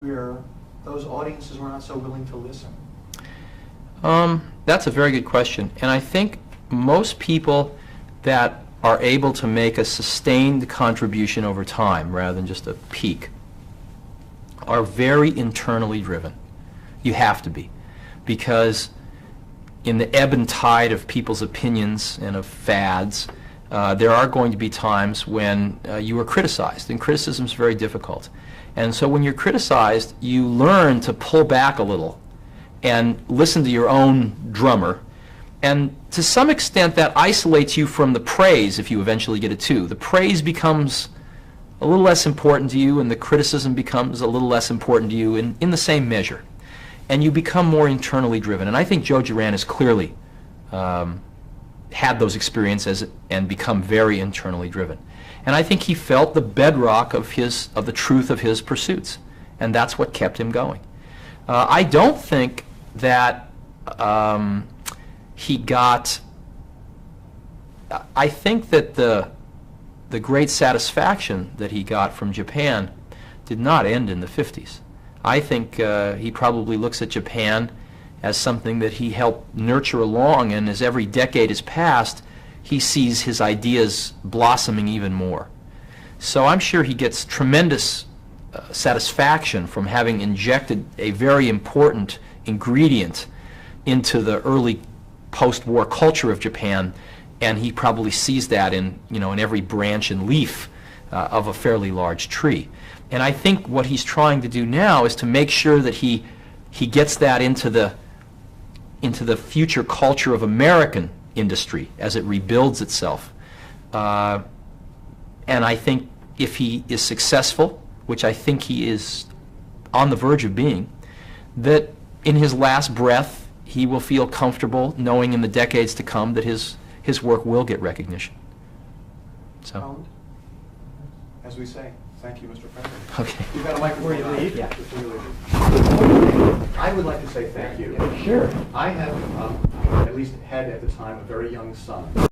where those audiences were not so willing to listen? That's a very good question. And I think most people that are able to make a sustained contribution over time rather than just a peak are very internally driven. You have to be. Because in the ebb and tide of people's opinions and of fads, there are going to be times when you are criticized, and criticism is very difficult. And so when you're criticized, you learn to pull back a little and listen to your own drummer. And to some extent, that isolates you from the praise if you eventually get it too. The praise becomes a little less important to you, and the criticism becomes a little less important to you in the same measure. And you become more internally driven. And I think Joe Juran has clearly had those experiences and become very internally driven. And I think he felt the bedrock of the truth of his pursuits, and that's what kept him going. I don't think that he got. I think that the great satisfaction that he got from Japan did not end in the 50s. I think he probably looks at Japan as something that he helped nurture along, and as every decade has passed, he sees his ideas blossoming even more. So I'm sure he gets tremendous satisfaction from having injected a very important ingredient into the early post-war culture of Japan, and he probably sees that in every branch and leaf of a fairly large tree. And I think what he's trying to do now is to make sure that he gets that into the future culture of American industry as it rebuilds itself. And I think if he is successful, which I think he is on the verge of being, that in his last breath he will feel comfortable knowing in the decades to come that his work will get recognition. So, as we say, thank you, Mr. President. okay. You've got a microphone. Before you leave? Yeah. Before you leave. I would like to say thank you. Sure. I have at least had at the time a very young son.